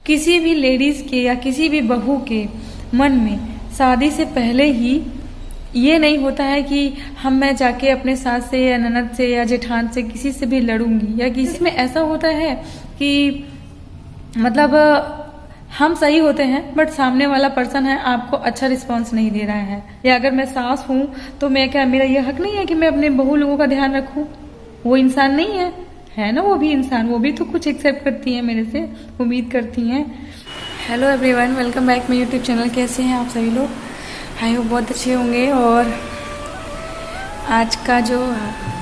किसी भी लेडीज़ के या किसी भी बहू के मन में शादी से पहले ही ये नहीं होता है कि मैं जाके अपने सास से या ननद से या जेठान से किसी से भी लड़ूंगी, या किसी में ऐसा होता है कि मतलब हम सही होते हैं बट सामने वाला पर्सन है आपको अच्छा रिस्पांस नहीं दे रहा है। या अगर मैं सास हूँ तो मैं क्या, मेरा ये हक नहीं है कि मैं अपने बहू लोगों का ध्यान रखूँ? वो इंसान नहीं है ना, वो भी इंसान, वो भी तो कुछ एक्सेप्ट करती है मेरे से, उम्मीद करती हैं। Hello everyone, welcome back my YouTube channel. कैसे हैं आप सभी लोग? आई होप बहुत अच्छे होंगे। और आज का जो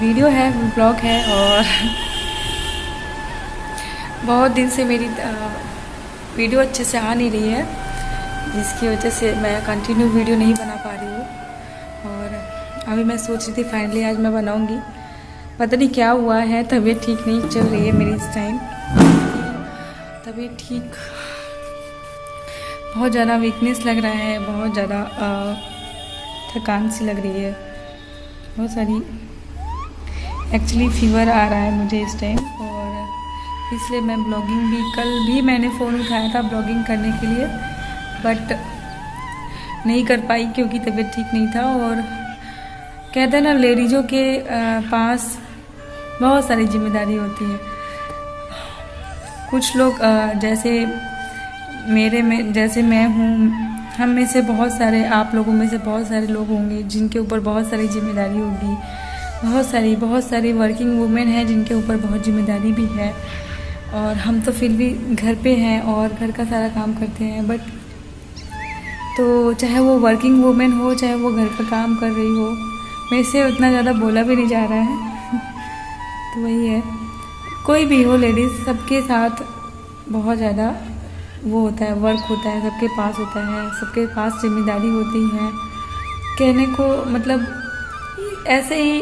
वीडियो है वो ब्लॉग है, और बहुत दिन से मेरी वीडियो अच्छे से आ नहीं रही है, जिसकी वजह से मैं कंटिन्यू वीडियो नहीं बना पा रही हूँ। और अभी मैं सोच रही थी फाइनली आज मैं बनाऊँगी। पता नहीं क्या हुआ है, तबीयत ठीक नहीं चल रही है मेरी इस टाइम। तबीयत ठीक, बहुत ज़्यादा वीकनेस लग रहा है, बहुत ज़्यादा थकान सी लग रही है, बहुत सारी एक्चुअली फीवर आ रहा है मुझे इस टाइम। और इसलिए मैं ब्लॉगिंग भी, कल भी मैंने फ़ोन उठाया था ब्लॉगिंग करने के लिए, बट नहीं कर पाई क्योंकि तबीयत ठीक नहीं था। और कहते हैं ना, लेडीज़ों के पास बहुत सारी जिम्मेदारी होती है। कुछ लोग जैसे जैसे मैं हूँ, हम में से बहुत सारे, आप लोगों में से बहुत सारे लोग होंगे जिनके ऊपर बहुत सारी जिम्मेदारी होगी। बहुत सारी वर्किंग वुमेन हैं जिनके ऊपर बहुत जिम्मेदारी भी है। और हम तो फिर भी घर पे हैं और घर का सारा काम करते हैं। बट तो चाहे वो वर्किंग वुमेन हो, चाहे वो घर का काम कर रही हो, मेरे से उतना ज़्यादा बोला भी नहीं जा रहा है तो वही है, कोई भी हो लेडीज़, सबके साथ बहुत ज़्यादा वो होता है, वर्क होता है, सबके पास होता है, सबके पास जिम्मेदारी होती है। कहने को मतलब ऐसे ही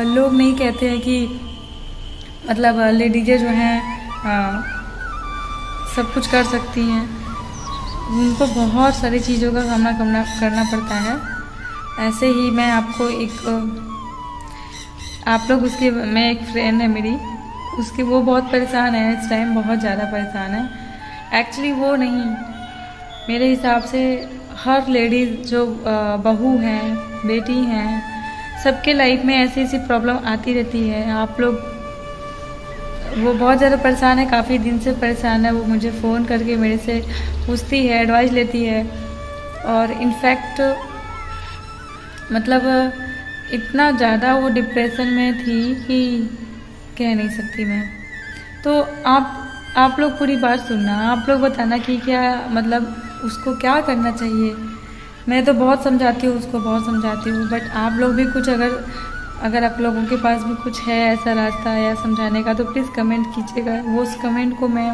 लोग नहीं कहते हैं कि मतलब लेडीज़ें जो हैं सब कुछ कर सकती हैं। उनको बहुत सारी चीज़ों का सामना करना पड़ता है। ऐसे ही मैं आपको आप लोग उसके, मैं एक फ्रेंड है मेरी, उसकी, वो बहुत परेशान है इस टाइम, बहुत ज़्यादा परेशान है। एक्चुअली वो नहीं, मेरे हिसाब से हर लेडीज़ जो बहू हैं, बेटी हैं, सबके लाइफ में ऐसी ऐसी प्रॉब्लम आती रहती है। आप लोग, वो बहुत ज़्यादा परेशान है, काफ़ी दिन से परेशान है। वो मुझे फ़ोन करके मेरे से पूछती है, एडवाइस लेती है। और इनफैक्ट मतलब इतना ज़्यादा वो डिप्रेशन में थी कि कह नहीं सकती मैं। तो आप लोग पूरी बात सुनना, आप लोग बताना कि क्या मतलब उसको क्या करना चाहिए। मैं तो बहुत समझाती हूँ उसको, बहुत समझाती हूँ, बट आप लोग भी कुछ अगर आप लोगों के पास भी कुछ है ऐसा रास्ता या समझाने का, तो प्लीज़ कमेंट कीजिएगा। वो उस कमेंट को मैं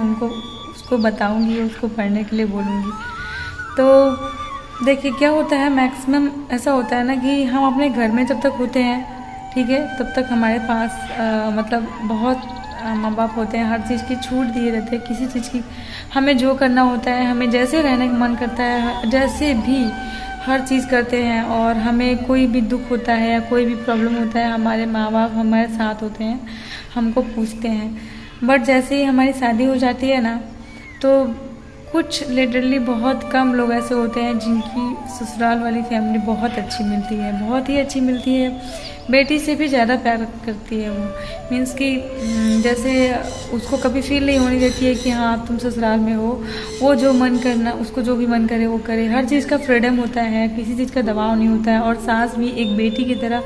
उसको बताऊँगी, उसको पढ़ने के लिए बोलूँगी। तो देखिए क्या होता है, मैक्सिमम ऐसा होता है ना कि हम अपने घर में जब तक होते हैं, ठीक है, तब तक हमारे पास मतलब बहुत माँ बाप होते हैं, हर चीज़ की छूट दिए रहते हैं। किसी चीज़ की हमें जो करना होता है, हमें जैसे रहने का मन करता है, जैसे भी हर चीज़ करते हैं। और हमें कोई भी दुख होता है या कोई भी प्रॉब्लम होता है, हमारे माँ बाप हमारे साथ होते हैं, हमको पूछते हैं। बट जैसे ही हमारी शादी हो जाती है ना, तो कुछ लिटरली बहुत कम लोग ऐसे होते हैं जिनकी ससुराल वाली फैमिली बहुत अच्छी मिलती है, बहुत ही अच्छी मिलती है। बेटी से भी ज़्यादा प्यार करती है वो, मीन्स कि जैसे उसको कभी फील नहीं होने देती है कि हाँ तुम ससुराल में हो। वो जो मन करना, उसको जो भी मन करे वो करे, हर चीज़ का फ्रीडम होता है, किसी चीज़ का दबाव नहीं होता है। और सास भी एक बेटी की तरह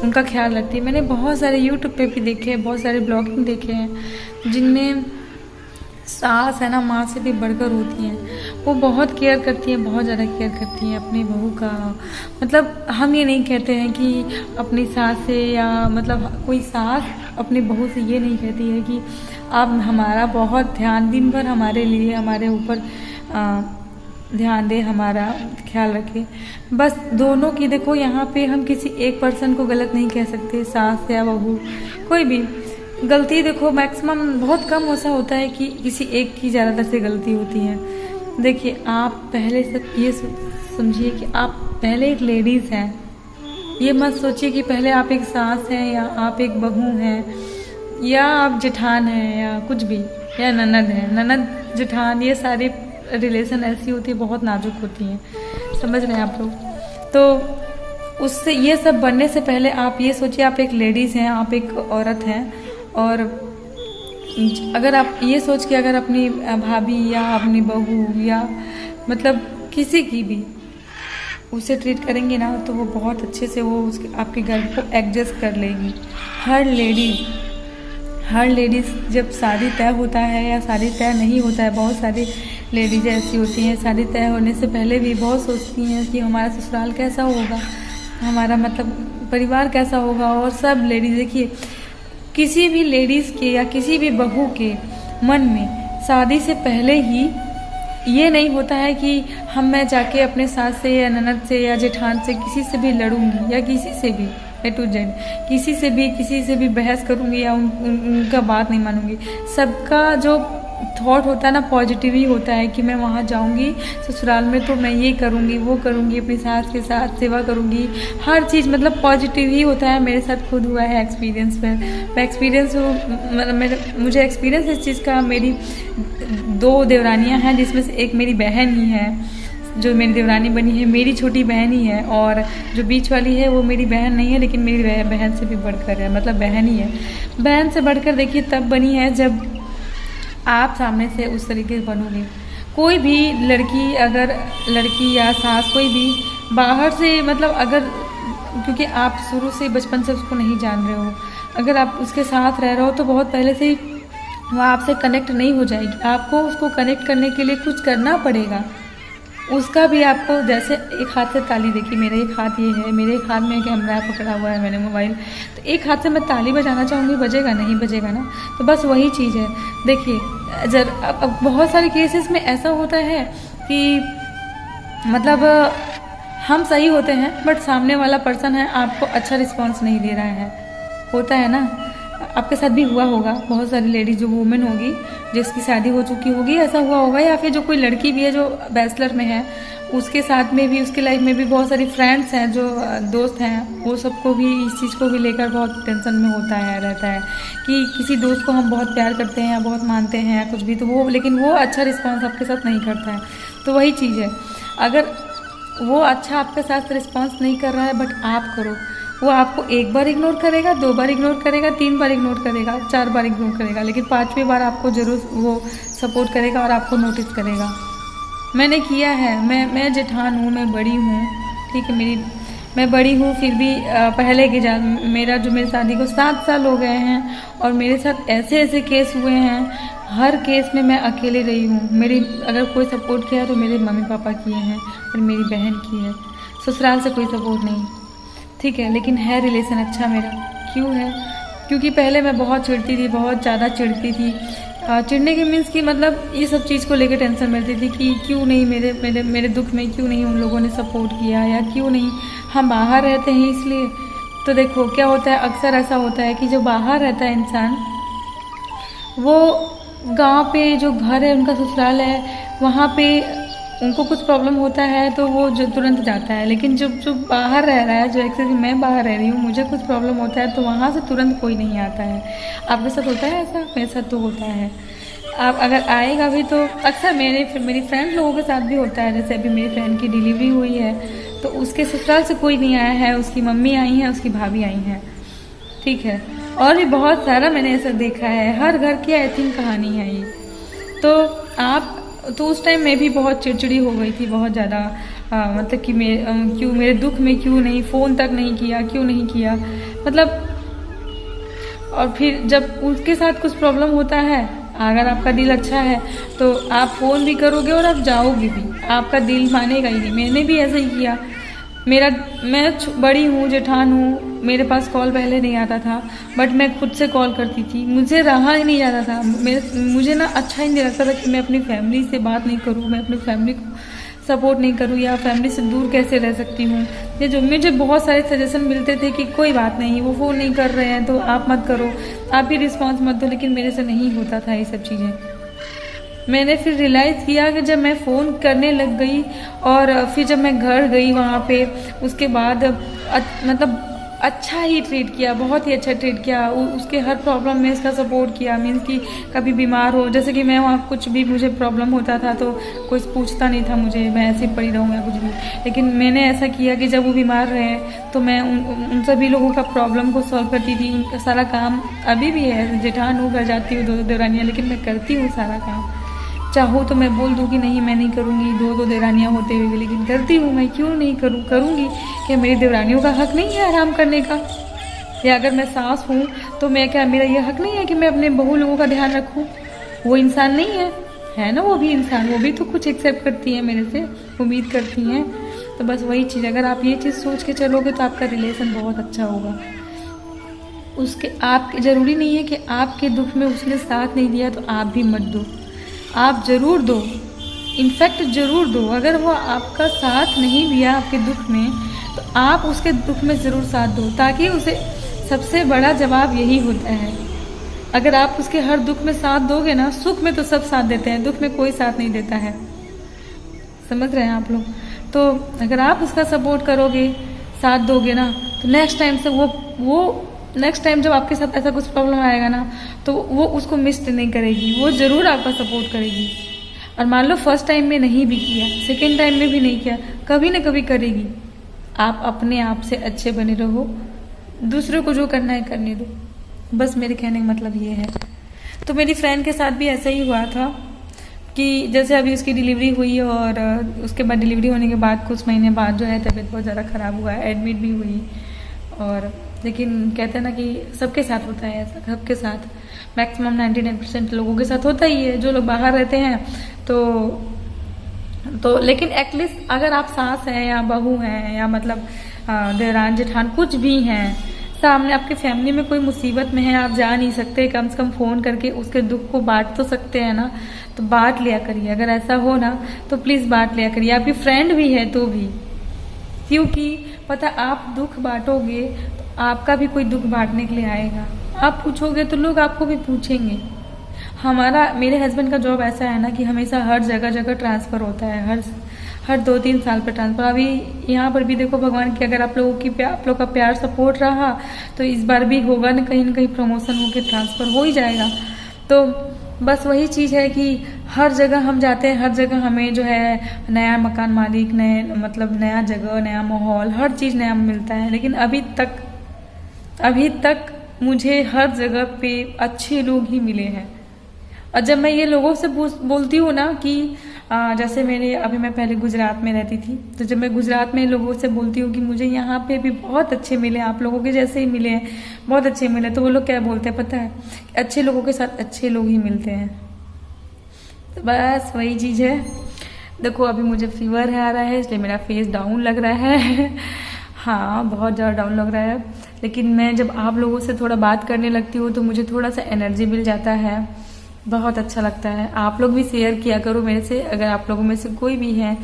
उनका ख्याल रखती है। मैंने बहुत सारे यूट्यूब पे भी देखे हैं, बहुत सारे ब्लॉगिंग देखे हैं जिनमें सास है ना माँ से भी बढ़कर होती हैं। वो बहुत केयर करती हैं, बहुत ज़्यादा केयर करती हैं अपनी बहू का। मतलब हम ये नहीं कहते हैं कि अपनी सास से, या मतलब कोई सास अपनी बहू से ये नहीं कहती है कि आप हमारा बहुत ध्यान, दिन भर हमारे लिए, हमारे ऊपर ध्यान दे, हमारा ख्याल रखे। बस दोनों की, देखो यहाँ पे हम किसी एक पर्सन को गलत नहीं कह सकते, सास या बहू, कोई भी गलती, देखो मैक्सिमम बहुत कम ऐसा होता है कि किसी एक की ज़्यादातर से गलती होती है। देखिए आप पहले से ये समझिए कि आप पहले एक लेडीज़ हैं। ये मत सोचिए कि पहले आप एक सास हैं, या आप एक बहू हैं, या आप जेठान हैं, या कुछ भी, या ननद हैं। ननद जेठान, ये सारे रिलेशन ऐसी होती है, बहुत नाजुक होती हैं, समझ रहे हैं आप लोग। तो उससे ये सब बनने से पहले आप ये सोचिए, आप एक लेडीज़ हैं, आप एक औरत हैं, और अगर आप ये सोच के अगर अपनी भाभी या अपनी बहू या मतलब किसी की भी उसे ट्रीट करेंगे ना, तो वो बहुत अच्छे से वो उसके आपके घर को एडजस्ट कर लेगी। हर लेडीज़ जब शादी तय होता है या शादी तय नहीं होता है, बहुत सारी लेडीज़ ऐसी होती हैं शादी तय होने से पहले भी बहुत सोचती हैं कि हमारा ससुराल कैसा होगा, हमारा मतलब परिवार कैसा होगा। और सब लेडीज़ देखिए, किसी भी लेडीज़ के या किसी भी बहू के मन में शादी से पहले ही ये नहीं होता है कि मैं जाके अपने सास से या ननद से या जेठान से किसी से भी लड़ूंगी, या किसी से भी A to Z किसी से भी बहस करूंगी या उनका बात नहीं मानूंगी। सबका जो थॉट होता है ना, पॉजिटिव ही होता है कि मैं वहाँ जाऊंगी ससुराल में तो मैं ये करूंगी वो करूंगी, अपनी सास के साथ सेवा करूंगी, हर चीज़ मतलब पॉजिटिव ही होता है। मेरे साथ खुद हुआ है एक्सपीरियंस में, मैं एक्सपीरियंस मुझे एक्सपीरियंस इस चीज़ का। मेरी 2 देवरानियाँ हैं, जिसमें से एक मेरी बहन ही है, जो मेरी देवरानी बनी है, मेरी छोटी बहन ही है, और जो बीच वाली है वो मेरी बहन नहीं है, लेकिन मेरी बहन से भी बढ़कर है, मतलब बहन ही है। बहन से बढ़कर देखिए तब बनी है जब आप सामने से उस तरीके से बनोगे। कोई भी लड़की, अगर लड़की या सास कोई भी बाहर से मतलब अगर, क्योंकि आप शुरू से बचपन से उसको नहीं जान रहे हो, अगर आप उसके साथ रह रहे हो तो बहुत पहले से ही वो आपसे कनेक्ट नहीं हो जाएगी। आपको उसको कनेक्ट करने के लिए कुछ करना पड़ेगा। उसका भी आपको, जैसे एक हाथ से ताली, देखिए मेरा एक हाथ ये है, मेरे एक हाथ में कैमरा पकड़ा हुआ है मैंने मोबाइल, तो एक हाथ से मैं ताली बजाना चाहूँगी, बजेगा नहीं बजेगा ना। तो बस वही चीज़ है। देखिए अब बहुत सारे केसेस में ऐसा होता है कि मतलब हम सही होते हैं बट सामने वाला पर्सन है आपको अच्छा रिस्पॉन्स नहीं दे रहा है, होता है ना। आपके साथ भी हुआ होगा, बहुत सारी लेडीज जो वुमेन होगी जिसकी शादी हो चुकी होगी, ऐसा हुआ होगा, या फिर जो कोई लड़की भी है जो बैचलर में है, उसके साथ में भी, उसके लाइफ में भी बहुत सारी फ्रेंड्स हैं, जो दोस्त हैं, वो सबको भी इस चीज़ को भी लेकर बहुत टेंशन में होता है, रहता है कि किसी दोस्त को हम बहुत प्यार करते हैं या बहुत मानते हैं या कुछ भी, तो वो, लेकिन वो अच्छा रिस्पॉन्स आपके साथ नहीं करता है। तो वही चीज़ है, अगर वो अच्छा आपके साथ रिस्पॉन्स नहीं कर रहा है बट आप करो, वो आपको 1 बार इग्नोर करेगा, 2 बार इग्नोर करेगा, 3 बार इग्नोर करेगा, 4 बार इग्नोर करेगा, लेकिन 5वीं बार आपको ज़रूर वो सपोर्ट करेगा और आपको नोटिस करेगा। मैंने किया है, मैं जेठान हूँ, मैं बड़ी हूँ, ठीक है, मैं बड़ी हूँ, फिर भी पहले के मेरा जो मेरी शादी को 7 साल हो गए हैं और मेरे साथ ऐसे ऐसे केस हुए हैं, हर केस में मैं अकेले रही हूँ। मेरी अगर कोई सपोर्ट किया तो मेरे मम्मी पापा किए हैं और मेरी बहन की है, ससुराल से कोई सपोर्ट नहीं, ठीक है। लेकिन है रिलेशन अच्छा मेरा, क्यों है? क्योंकि पहले मैं बहुत चिढ़ती थी, बहुत ज़्यादा चिढ़ती थी। चिढ़ने के मीन्स कि मतलब ये सब चीज़ को लेकर टेंशन मिलती थी कि क्यों नहीं मेरे दुख में क्यों नहीं उन लोगों ने सपोर्ट किया, या क्यों नहीं हम बाहर रहते हैं इसलिए। तो देखो क्या होता है, अक्सर ऐसा होता है कि जो बाहर रहता है इंसान, वो गांव पे जो घर है, उनका ससुराल है, वहाँ पे उनको कुछ प्रॉब्लम होता है तो वो जो तुरंत जाता है। लेकिन जो बाहर रह रहा है, जो एक्चुअली मैं बाहर रह रही हूँ, मुझे कुछ प्रॉब्लम होता है तो वहाँ से तुरंत कोई नहीं आता है। आपके साथ होता है ऐसा? मेरे साथ तो होता है। आप अगर आएगा भी तो अक्सर मेरी फ्रेंड लोगों के साथ भी होता है। जैसे अभी मेरी फ्रेंड की डिलीवरी हुई है तो उसके ससुराल से कोई नहीं आया है, उसकी मम्मी आई हैं, उसकी भाभी आई हैं, ठीक है। और भी बहुत सारा मैंने ऐसा देखा है, हर घर की आई थिंक कहानी है ये। तो उस टाइम मैं भी बहुत चिड़चिड़ी हो गई थी, बहुत ज़्यादा, मतलब कि क्यों मेरे दुख में क्यों नहीं फ़ोन तक नहीं किया, क्यों नहीं किया, मतलब। और फिर जब उसके साथ कुछ प्रॉब्लम होता है, अगर आपका दिल अच्छा है तो आप फ़ोन भी करोगे और आप जाओगे भी, आपका दिल मानेगा ही नहीं। मैंने भी ऐसा ही किया। मैं बड़ी हूँ, जेठान हूँ, मेरे पास कॉल पहले नहीं आता था, बट मैं खुद से कॉल करती थी। मुझे रहा ही नहीं जाता था, मुझे ना अच्छा ही नहीं लगता था कि मैं अपनी फैमिली से बात नहीं करूँ, मैं अपनी फैमिली को सपोर्ट नहीं करूँ, या फैमिली से दूर कैसे रह सकती हूँ। ये जो मुझे बहुत सारे सजेशन मिलते थे कि कोई बात नहीं, वो फ़ोन नहीं कर रहे हैं तो आप मत करो, आप भी रिस्पॉन्स मत दो, लेकिन मेरे से नहीं होता था ये सब चीज़ें। मैंने फिर रियलाइज़ किया कि जब मैं फ़ोन करने लग गई और फिर जब मैं घर गई वहाँ पे, उसके बाद मतलब अच्छा ही ट्रीट किया, बहुत ही अच्छा ट्रीट किया। उसके हर प्रॉब्लम में इसका सपोर्ट किया। मीन्स कि कभी बीमार हो, जैसे कि मैं वहाँ कुछ भी मुझे प्रॉब्लम होता था तो कोई पूछता नहीं था मुझे, मैं ऐसे ही पड़ी रहूँगा कुछ भी। लेकिन मैंने ऐसा किया कि जब वो बीमार रहे तो मैं उन सभी लोगों का प्रॉब्लम को सॉल्व करती थी। उनका सारा काम अभी भी है, जेठान हूँ, घर जाती हूँ, 2 देवरानियाँ, लेकिन मैं करती हूँ सारा काम। चाहूँ तो मैं बोल दूँ कि नहीं मैं नहीं करूँगी, 2 देवरानियाँ होते हुए भी, लेकिन करती हूँ। मैं क्यों नहीं करूँगी? क्या मेरी देवरानियों का हक नहीं है आराम करने का? या अगर मैं सास हूँ तो मैं क्या, मेरा ये हक नहीं है कि मैं अपने बहू लोगों का ध्यान रखूँ? वो इंसान नहीं है ना? वो भी इंसान, वो भी तो कुछ एक्सेप्ट करती है मेरे से, उम्मीद करती हैं। तो बस वही चीज़, अगर आप ये चीज़ सोच के चलोगे तो आपका रिलेशन बहुत अच्छा होगा। उसके आप ज़रूरी नहीं है कि आपके दुख में उसने साथ नहीं दिया तो आप भी मत दो, आप ज़रूर दो, इनफैक्ट ज़रूर दो। अगर वो आपका साथ नहीं दिया आपके दुख में तो आप उसके दुख में ज़रूर साथ दो, ताकि उसे सबसे बड़ा जवाब यही होता है। अगर आप उसके हर दुख में साथ दोगे ना, सुख में तो सब साथ देते हैं, दुख में कोई साथ नहीं देता है। समझ रहे हैं आप लोग? तो अगर आप उसका सपोर्ट करोगे, साथ दोगे ना, तो नेक्स्ट टाइम से वो नेक्स्ट टाइम जब आपके साथ ऐसा कुछ प्रॉब्लम आएगा ना, तो वो उसको मिस नहीं करेगी, वो ज़रूर आपका सपोर्ट करेगी। और मान लो फर्स्ट टाइम में नहीं भी किया, सेकेंड टाइम में भी नहीं किया, कभी ना कभी करेगी। आप अपने आप से अच्छे बने रहो, दूसरों को जो करना है करने दो। बस मेरे कहने का मतलब ये है। तो मेरी फ्रेंड के साथ भी ऐसा ही हुआ था कि जैसे अभी उसकी डिलीवरी हुई और उसके बाद डिलीवरी होने के बाद कुछ महीने बाद जो है तबीयत बहुत ज़्यादा ख़राब हुआ, एडमिट भी हुई। और लेकिन कहते हैं ना कि सबके साथ होता है ऐसा, सबके साथ, मैक्सिमम 99% लोगों के साथ होता ही है जो लोग बाहर रहते हैं। तो लेकिन एटलीस्ट अगर आप सास हैं या बहू हैं या मतलब देवरान जेठान कुछ भी हैं, सामने आपके फैमिली में कोई मुसीबत में है, आप जा नहीं सकते, कम से कम फ़ोन करके उसके दुख को बांट तो सकते हैं ना, तो बांट लिया करिए। अगर ऐसा हो ना तो प्लीज़ बांट लिया करिए, आपकी फ्रेंड भी है तो भी। क्योंकि पता, आप दुख बांटोगे तो आपका भी कोई दुख बांटने के लिए आएगा। आप पूछोगे तो लोग आपको भी पूछेंगे। मेरे हस्बैंड का जॉब ऐसा है ना कि हमेशा हर जगह ट्रांसफ़र होता है, हर 2-3 साल पर ट्रांसफ़र। अभी यहाँ पर भी देखो भगवान की, अगर आप लोग का प्यार सपोर्ट रहा तो इस बार भी होगा ना कहीं प्रमोशन होकर ट्रांसफ़र हो ही जाएगा। तो बस वही चीज़ है कि हर जगह हम जाते हैं, हर जगह हमें जो है नया मकान मालिक, नया जगह, नया माहौल, हर चीज़ नया मिलता है। लेकिन अभी तक मुझे हर जगह पे अच्छे लोग ही मिले हैं। और जब मैं ये लोगों से बोलती हूँ ना कि जैसे अभी मैं पहले गुजरात में रहती थी, तो जब मैं गुजरात में लोगों से बोलती हूँ कि मुझे यहाँ पे भी बहुत अच्छे मिले, आप लोगों के जैसे ही मिले हैं, बहुत अच्छे मिले, तो वो लोग क्या बोलते हैं पता है? अच्छे लोगों के साथ अच्छे लोग ही मिलते हैं। तो बस वही चीज़ है। देखो अभी मुझे फीवर आ रहा है, इसलिए मेरा फेस डाउन लग रहा है हाँ, बहुत ज़्यादा डाउन लग रहा है। लेकिन मैं जब आप लोगों से थोड़ा बात करने लगती हूँ तो मुझे थोड़ा सा एनर्जी मिल जाता है, बहुत अच्छा लगता है। आप लोग भी शेयर किया करो मेरे से, अगर आप लोगों में से कोई भी है,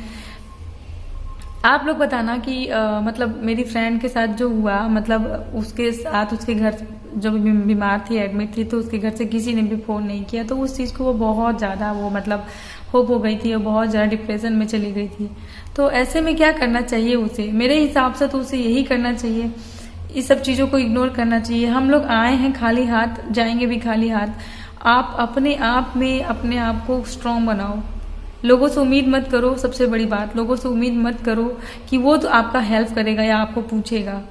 आप लोग बताना कि मतलब मेरी फ्रेंड के साथ जो हुआ, मतलब उसके साथ उसके घर जब बीमार थी, एडमिट थी, तो उसके घर से किसी ने भी फ़ोन नहीं किया, तो उस चीज़ को वो बहुत ज़्यादा मतलब होप हो गई थी और बहुत ज़्यादा डिप्रेशन में चली गई थी। तो ऐसे में क्या करना चाहिए उसे? मेरे हिसाब से तो उसे यही करना चाहिए, इस सब चीज़ों को इग्नोर करना चाहिए। हम लोग आए हैं खाली हाथ, जाएंगे भी खाली हाथ। आप अपने आप में अपने आप को स्ट्रॉन्ग बनाओ। लोगों से उम्मीद मत करो, सबसे बड़ी बात, लोगों से उम्मीद मत करो कि वो तो आपका हेल्प करेगा या आपको पूछेगा।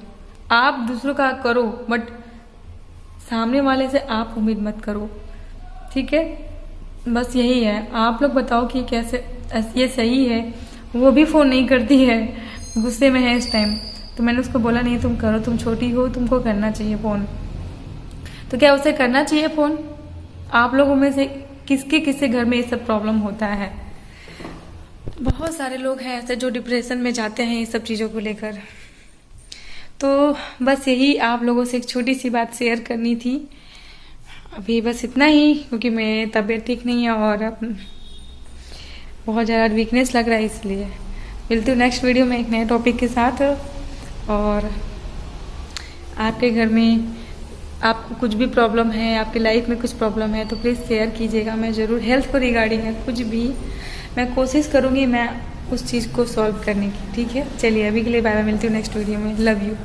आप दूसरों का करो, बट सामने वाले से आप उम्मीद मत करो, ठीक है? बस यही है। आप लोग बताओ कि कैसे ये सही है? वो भी फ़ोन नहीं करती है, गुस्से में है इस टाइम। तो मैंने उसको बोला नहीं तुम करो, तुम छोटी हो, तुमको करना चाहिए फ़ोन। तो क्या उसे करना चाहिए फ़ोन? आप लोगों में से किसके घर में ये सब प्रॉब्लम होता है? बहुत सारे लोग हैं ऐसे जो डिप्रेशन में जाते हैं ये सब चीज़ों को लेकर। तो बस यही आप लोगों से एक छोटी सी बात शेयर करनी थी। अभी बस इतना ही, क्योंकि मेरी तबीयत ठीक नहीं है और बहुत ज़्यादा वीकनेस लग रहा है, इसलिए मिलती हूँ नेक्स्ट वीडियो में एक नए टॉपिक के साथ। और आपके घर में आपको कुछ भी प्रॉब्लम है, आपकी लाइफ में कुछ प्रॉब्लम है, तो प्लीज़ शेयर कीजिएगा। मैं ज़रूर हेल्थ को रिगार्डिंग है कुछ भी मैं कोशिश करूँगी मैं उस चीज़ को सॉल्व करने की, ठीक है? चलिए अभी के लिए बाय बाय, मिलती हूँ नेक्स्ट वीडियो में। Love you.